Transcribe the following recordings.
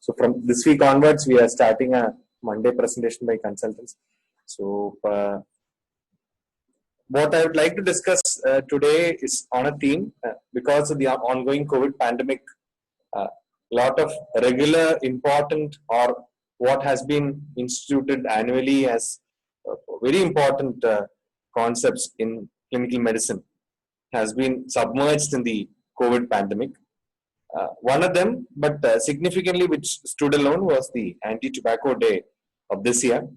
So from this week onwards, we are starting a Monday presentation by consultants. So what I would like to discuss today is on a theme because of the ongoing COVID pandemic. Lot of regular, important, or what has been instituted annually as very important concepts in clinical medicine has been submerged in the COVID pandemic. One of them, but significantly which stood alone, was the Anti-Tobacco Day of this year.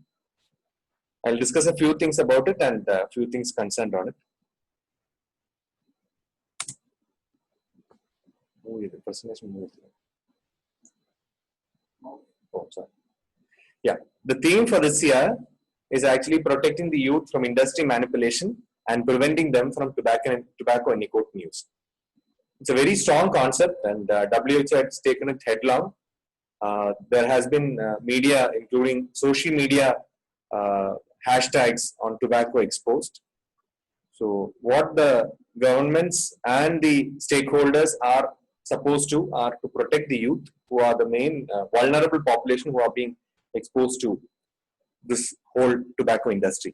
I'll discuss a few things about it and a few things concerned on it. The presentation moved. Oh, sorry. Yeah, the theme for this year is actually protecting the youth from industry manipulation and preventing them from tobacco and nicotine use. It's a very strong concept, and WHO has taken it headlong. There has been media, including social media hashtags on tobacco exposed. So what the governments and the stakeholders are supposed to are to protect the youth, who are the main vulnerable population who are being exposed to this whole tobacco industry.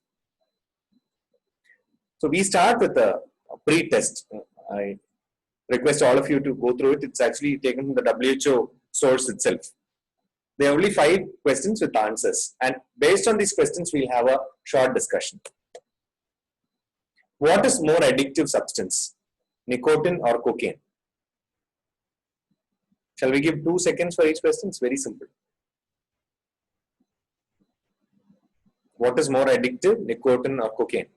So we start with a pre-test. I request all of you to go through it. It's actually taken from the WHO source itself. There are only 5 questions with answers, and based on these questions, we'll have a short discussion. What is more addictive substance, nicotine or cocaine? Shall we give 2 seconds for each question? It's very simple. What is more addictive, nicotine or cocaine?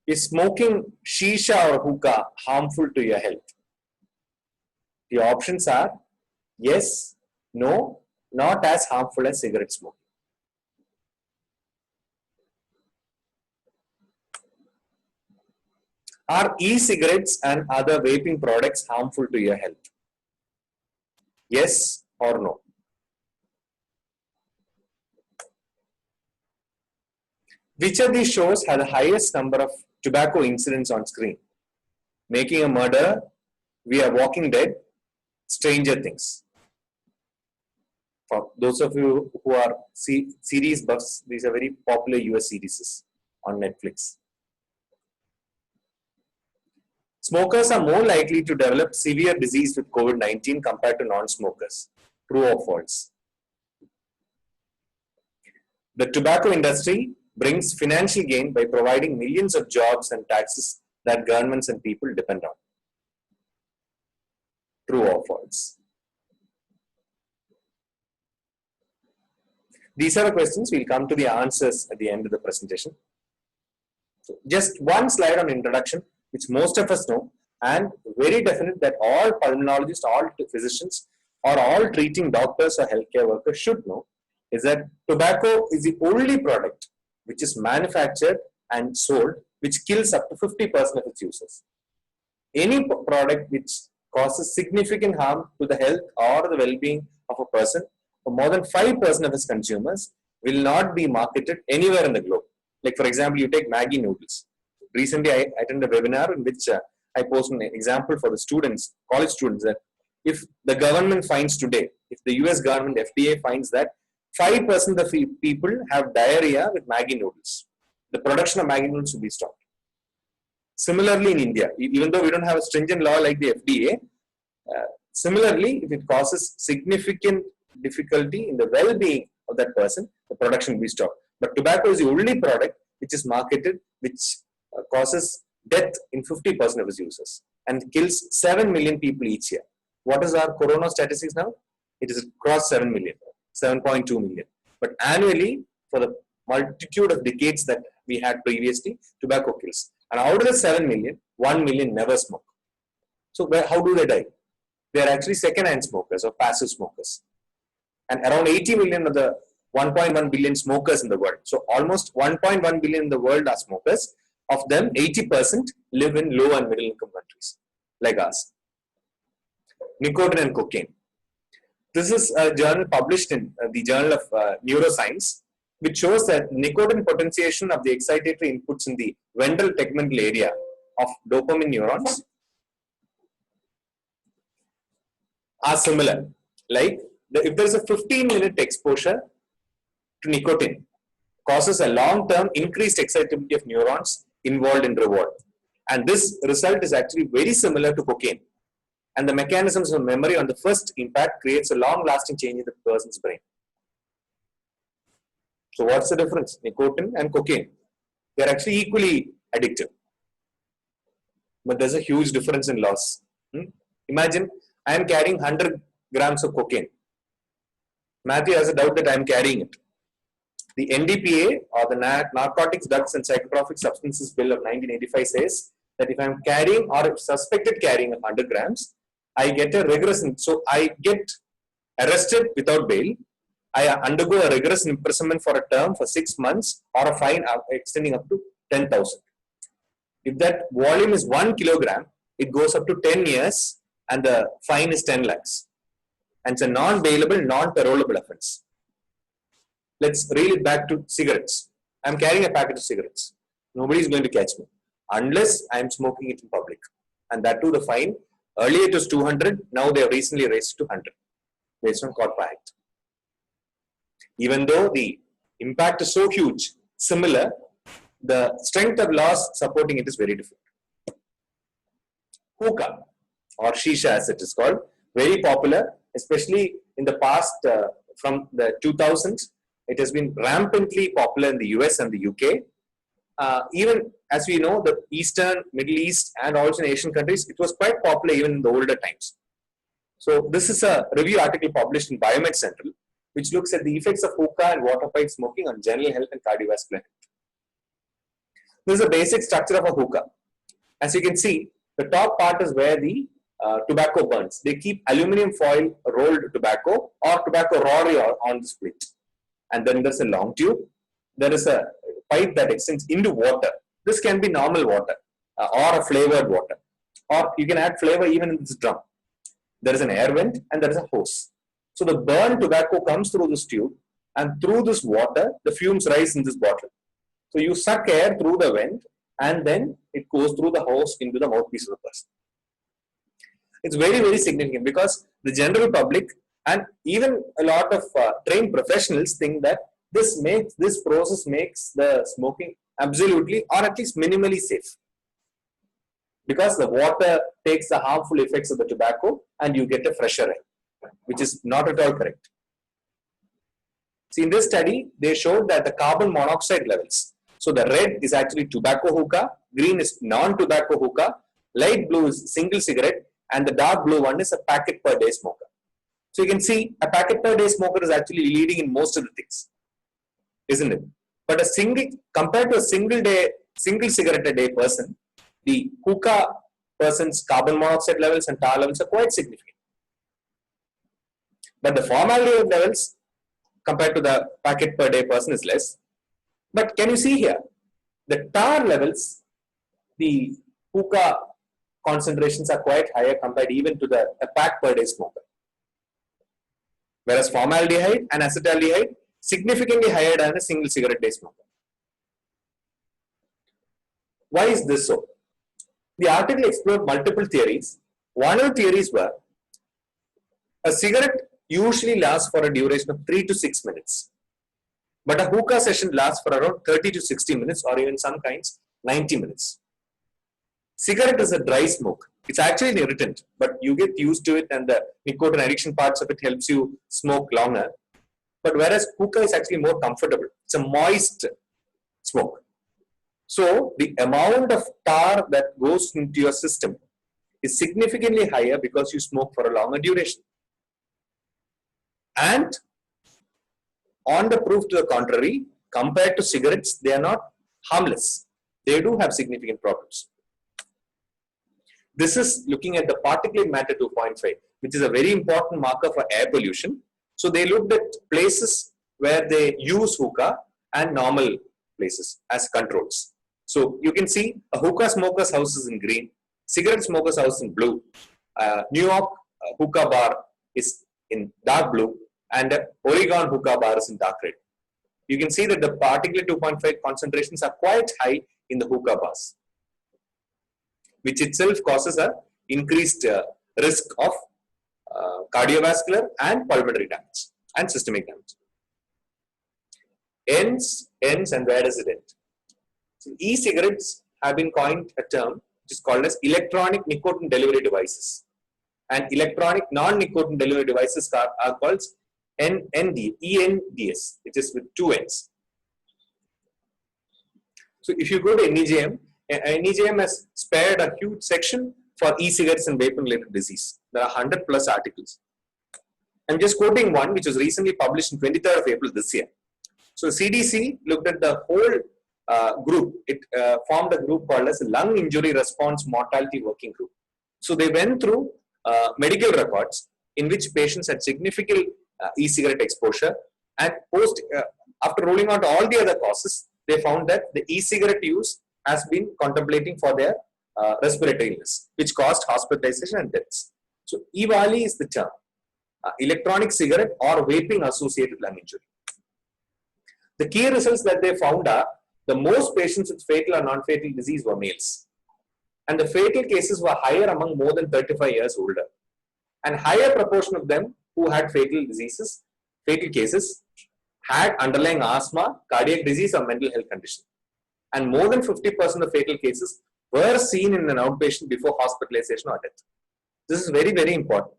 Is smoking shisha or hookah harmful to your health? The options are yes, no, not as harmful as cigarette smoking. Are e-cigarettes and other vaping products harmful to your health? Yes or no? Which of these shows had the highest number of tobacco incidents on screen? Making a Murderer, We Are Walking Dead, Stranger Things. For those of you who are series buffs, these are very popular US series on Netflix. Smokers are more likely to develop severe disease with COVID-19 compared to non-smokers. True or false? The tobacco industry brings financial gain by providing millions of jobs and taxes that governments and people depend on. True or false? These are the questions. We'll come to the answers at the end of the presentation. So just one slide on introduction, which most of us know, and very definite that all pulmonologists, all physicians, or all treating doctors or healthcare workers should know, is that tobacco is the only product which is manufactured and sold which kills up to 50% of its users. Any product which causes significant harm to the health or the well-being of a person, for more than 5% of its consumers, will not be marketed anywhere in the globe. Like for example, you take Maggi noodles. Recently, I attended a webinar in which I posted an example for the students, college students, that if the government finds today, if the US government, FDA finds that 5% of people have diarrhea with Maggi noodles, the production of Maggi noodles will be stopped. Similarly, in India, even though we don't have a stringent law like the FDA, similarly, if it causes significant difficulty in the well-being of that person, the production will be stopped. But tobacco is the only product which is marketed, which causes death in 50% of its users and kills 7 million people each year. What is our corona statistics now? It is across 7 million, 7.2 million. But annually, for the multitude of decades that we had previously, tobacco kills. And out of the 7 million, 1 million never smoke. So how do they die? They are actually second-hand smokers or passive smokers. And around 80 million of the 1.1 billion smokers in the world. So almost 1.1 billion in the world are smokers. Of them, 80% live in low and middle income countries like us. Nicotine and cocaine. This is a journal published in the Journal of Neuroscience, which shows that nicotine potentiation of the excitatory inputs in the ventral tegmental area of dopamine neurons are similar. Like if there is a 15-minute exposure to nicotine, causes a long-term increased excitability of neurons involved in reward. And this result is actually very similar to cocaine. And the mechanisms of memory on the first impact creates a long-lasting change in the person's brain. So what's the difference? Nicotine and cocaine. They are actually equally addictive. But there's a huge difference in loss. Imagine I am carrying 100 grams of cocaine. Matthew has a doubt that I am carrying it. The NDPA, or the Narcotics, Drugs and Psychotropic Substances Bill of 1985 says that if I am carrying or suspected carrying 100 grams, I get a rigorous, so I get arrested without bail. I undergo a rigorous imprisonment for a term for 6 months or a fine extending up to 10,000. If that volume is 1 kilogram, it goes up to 10 years and the fine is 10 lakhs. And it's a non-bailable, non-parolable offense. Let's reel it back to cigarettes. I'm carrying a packet of cigarettes. Nobody is going to catch me unless I'm smoking it in public. And that too, the fine, earlier it was 200, now they have recently raised to 100 based on CORPA Act. Even though the impact is so huge, similar, the strength of laws supporting it is very different. Hookah or shisha as it is called, very popular, especially in the past from the 2000s. It has been rampantly popular in the US and the UK. Even as we know, the Eastern, Middle East and also in Asian countries, it was quite popular even in the older times. So this is a review article published in Biomed Central, which looks at the effects of hookah and water pipe smoking on general health and cardiovascular health. This is the basic structure of a hookah. As you can see, the top part is where the tobacco burns. They keep aluminum foil rolled tobacco or tobacco raw on the split. And then there's a long tube. There is a pipe that extends into water. This can be normal water or a flavored water. Or you can add flavor even in this drum. There is an air vent and there is a hose. So the burned tobacco comes through this tube, and through this water, the fumes rise in this bottle. So you suck air through the vent and then it goes through the hose into the mouthpiece of the person. It's very, very significant because the general public and even a lot of trained professionals think that this process makes the smoking absolutely or at least minimally safe. Because the water takes the harmful effects of the tobacco and you get a fresher air, which is not at all correct. See, in this study, they showed that the carbon monoxide levels. So the red is actually tobacco hookah, green is non-tobacco hookah, light blue is single cigarette, and the dark blue one is a packet per day smoker. So you can see a packet per day smoker is actually leading in most of the things, isn't it? But compared to a single cigarette a day person, the hookah person's carbon monoxide levels and tar levels are quite significant. But the formaldehyde levels compared to the packet per day person is less. But can you see here, the tar levels, the hookah concentrations are quite higher compared even to a pack per day smoker. Whereas formaldehyde and acetaldehyde significantly higher than a single cigarette day smoker. Why is this so? The article explored multiple theories. One of the theories were a cigarette usually lasts for a duration of 3 to 6 minutes. But a hookah session lasts for around 30 to 60 minutes or even some kinds 90 minutes. Cigarette is a dry smoke. It's actually an irritant, but you get used to it and the nicotine addiction parts of it helps you smoke longer. But whereas hookah is actually more comfortable. It's a moist smoke. So the amount of tar that goes into your system is significantly higher because you smoke for a longer duration. And on the proof to the contrary, compared to cigarettes, they are not harmless. They do have significant problems. This is looking at the particulate matter 2.5, which is a very important marker for air pollution. So they looked at places where they use hookah and normal places as controls. So you can see a hookah smoker's house is in green, cigarette smoker's house in blue, New York hookah bar is in dark blue, and Oregon hookah bar is in dark red. You can see that the particulate 2.5 concentrations are quite high in the hookah bars, which itself causes a increased risk of cardiovascular and pulmonary damage and systemic damage. Ends, and where does it end? So e-cigarettes have been coined a term which is called as electronic nicotine delivery devices, and electronic non-nicotine delivery devices are called ENDS, which is with two N's. So if you go to NEJM has spared a huge section for e-cigarettes and vaping-related disease. There are 100 plus articles. I'm just quoting one which was recently published on 23rd of April this year. So CDC looked at the whole group. It formed a group called as Lung Injury Response Mortality Working Group. So they went through medical records in which patients had significant e-cigarette exposure, and after ruling out all the other causes, they found that the e-cigarette use has been contemplating for their respiratory illness, which caused hospitalization and deaths. So EVALI is the term, electronic cigarette or vaping associated lung injury. The key results that they found are the most patients with fatal or non-fatal disease were males, and the fatal cases were higher among more than 35 years older, and higher proportion of them who had fatal cases had underlying asthma, cardiac disease or mental health condition, and more than 50% of fatal cases were seen in an outpatient before hospitalization or death. This is very, very important.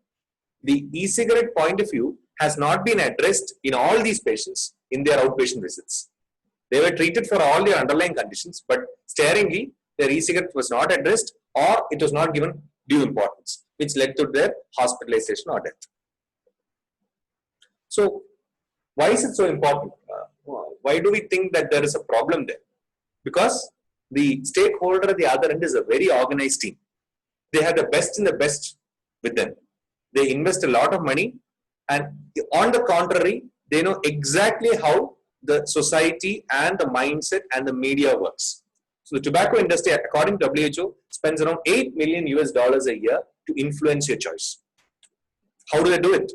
The e-cigarette point of view has not been addressed in all these patients in their outpatient visits. They were treated for all their underlying conditions, but staringly, their e-cigarette was not addressed or it was not given due importance, which led to their hospitalization or death. So, why is it so important? Why do we think that there is a problem there? Because the stakeholder at the other end is a very organized team. They have the best in the best with them. They invest a lot of money, and on the contrary, they know exactly how the society and the mindset and the media works. So the tobacco industry, according to WHO, spends around $8 million a year to influence your choice. How do they do it?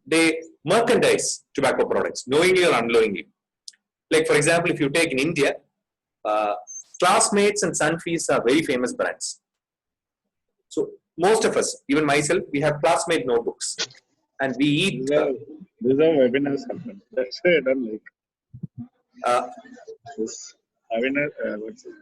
They merchandise tobacco products, knowingly or unknowingly. Like for example, if you take in India, Classmates and Sunfeast are very famous brands. So most of us, even myself, we have Classmate notebooks, and we eat. These are webinars happen. That's why I don't like. This webinar, what's it?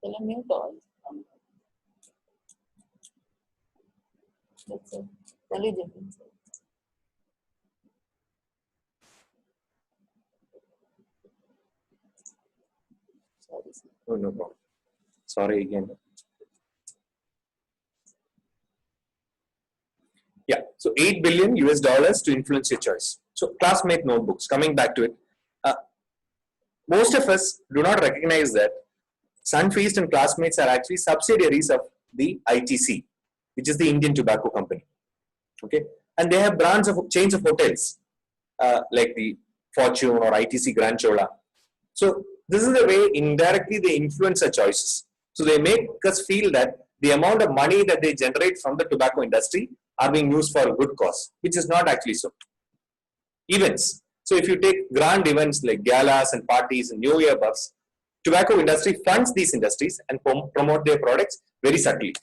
Tell a new call. That's it. Tell you different. Sorry. Oh, no problem. Sorry again. Yeah, so $8 billion to influence your choice. So Classmate notebooks, coming back to it. Most of us do not recognize that Sunfeast and Classmates are actually subsidiaries of the ITC, which is the Indian Tobacco Company. Okay, and they have brands of chains of hotels like the Fortune or ITC Grand Chola. So this is the way indirectly they influence our choices. So they make us feel that the amount of money that they generate from the tobacco industry are being used for a good cause, which is not actually so. Events. So if you take grand events like galas and parties and New Year buffs, tobacco industry funds these industries and promote their products very subtly.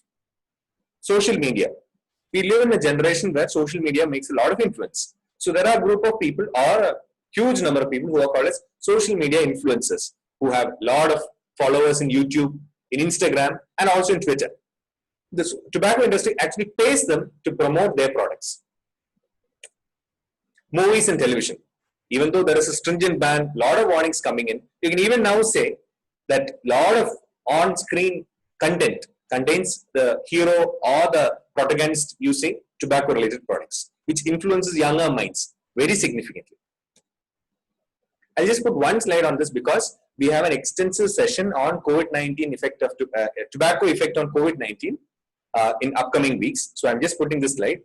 Social media. We live in a generation where social media makes a lot of influence. So there are a group of people or a huge number of people who are called as social media influencers, who have a lot of followers in YouTube, in Instagram, and also in Twitter. The tobacco industry actually pays them to promote their products. Movies and television. Even though there is a stringent ban, a lot of warnings coming in, you can even now say that a lot of on-screen content contains the hero or the protagonist using tobacco-related products, which influences younger minds very significantly. I'll just put one slide on this because we have an extensive session on COVID-19 effect of tobacco effect on COVID-19 in upcoming weeks. So I'm just putting this slide.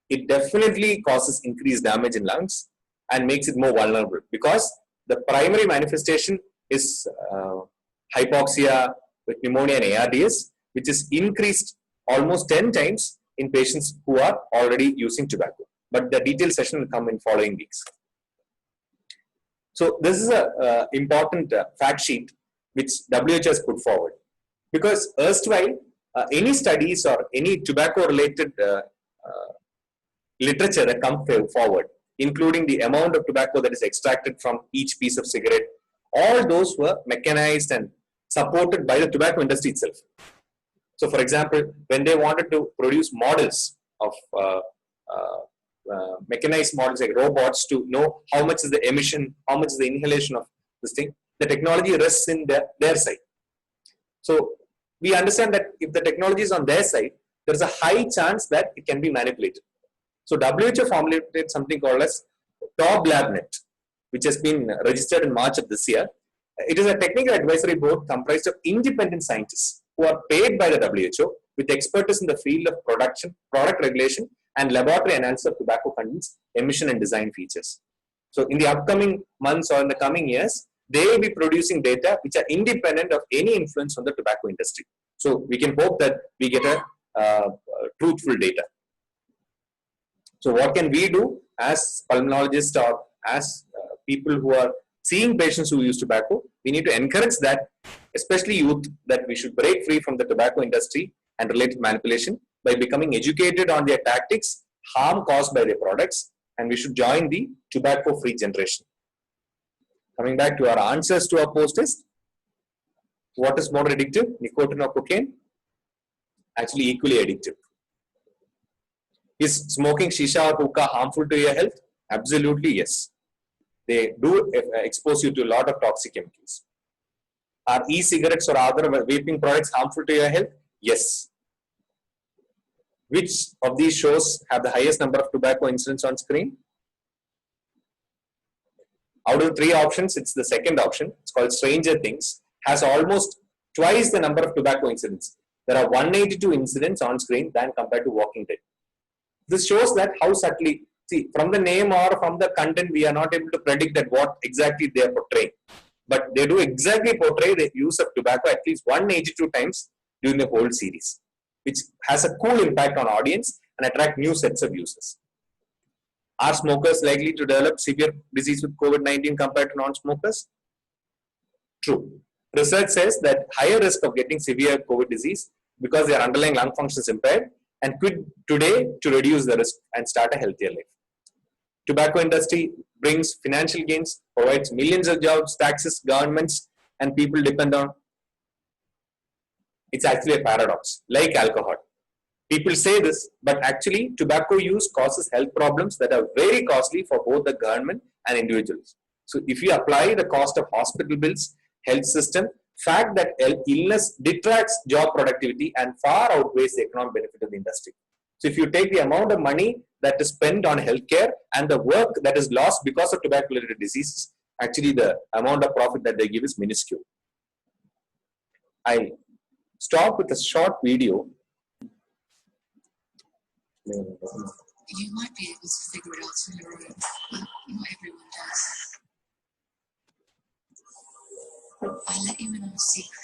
It definitely causes increased damage in lungs and makes it more vulnerable because the primary manifestation is hypoxia with pneumonia and ARDS, which is increased almost 10 times in patients who are already using tobacco. But the detailed session will come in following weeks. So this is a important fact sheet which WHO has put forward, because erstwhile any studies or any tobacco related literature that come forward, including the amount of tobacco that is extracted from each piece of cigarette, all those were mechanized and supported by the tobacco industry itself. So for example, when they wanted to produce models of mechanized models like robots to know how much is the emission, how much is the inhalation of this thing, the technology rests in their side. So we understand that if the technology is on their side, there is a high chance that it can be manipulated. So WHO formulated something called as TOBLabNet, which has been registered in March of this year. It is a technical advisory board comprised of independent scientists who are paid by the WHO with expertise in the field of production, product regulation, and laboratory analysis of tobacco contents, emission and design features. So in the upcoming months or in the coming years, they will be producing data which are independent of any influence on the tobacco industry. So we can hope that we get a truthful data. So what can we do as pulmonologists or as people who are seeing patients who use tobacco? We need to encourage that, especially youth, that we should break free from the tobacco industry and related manipulation by becoming educated on their tactics, harm caused by their products, and we should join the tobacco-free generation. Coming back to our answers to our post-test, what is more addictive, nicotine or cocaine? Actually, equally addictive. Is smoking shisha or hookah harmful to your health? Absolutely yes. They do expose you to a lot of toxic chemicals. Are e-cigarettes or other vaping products harmful to your health? Yes. Which of these shows have the highest number of tobacco incidents on screen? Out of 3 options, it's the second option. It's called Stranger Things. Has almost twice the number of tobacco incidents. There are 182 incidents on screen than compared to Walking Dead. This shows that how subtly, see, from the name or from the content, we are not able to predict that what exactly they are portraying. But they do exactly portray the use of tobacco at least 182 times during the whole series, which has a cool impact on audience and attract new sets of users. Are smokers likely to develop severe disease with COVID-19 compared to non-smokers? True. Research says that higher risk of getting severe COVID disease because their underlying lung function is impaired, and quit today to reduce the risk and start a healthier life. Tobacco industry brings financial gains, provides millions of jobs, taxes, governments, and people depend on. It's actually a paradox, like alcohol. People say this, but actually tobacco use causes health problems that are very costly for both the government and individuals. So if you apply the cost of hospital bills, health system, fact that illness detracts job productivity and far outweighs the economic benefit of the industry. So if you take the amount of money that is spent on healthcare and the work that is lost because of tobacco-related diseases, actually the amount of profit that they give is minuscule. I'll stop with a short video. You might be able to figure it out on your own, but not everyone does. I'll let you in on a secret.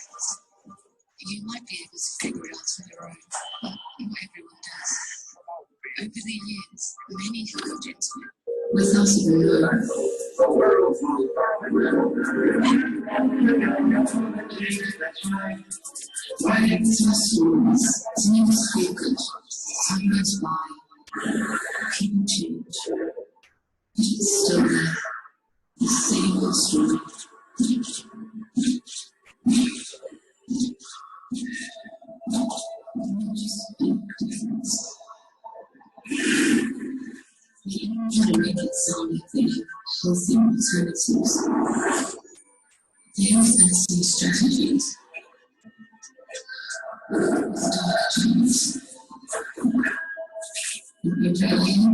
You might be able to figure it out on your own, but not everyone does. Over the years, many have got into it without even knowing. It's my stories. Things feel good. Time goes by. People change. But it's still there. The same old story. Just big difference. We try to make it sound like they have healthy alternatives. They have fancy strategies. With dark genes. In Rebellion,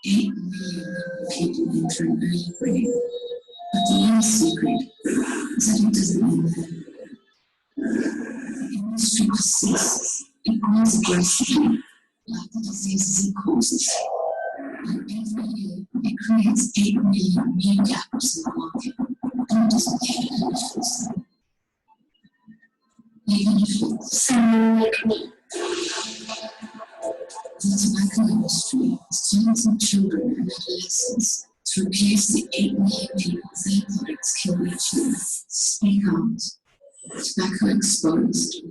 8 million people enter an early grave. But the only secret is that it doesn't end there. The industry persists. It grows aggressively, like the diseases it causes. And every year, it creates 8 million new gaps in the market, and it doesn't care who fills them. Even if it's someone like me. medical industry, students and children and adolescents to replace the 8 million people with antibiotics kill each year. Speak out. Tobacco exposed.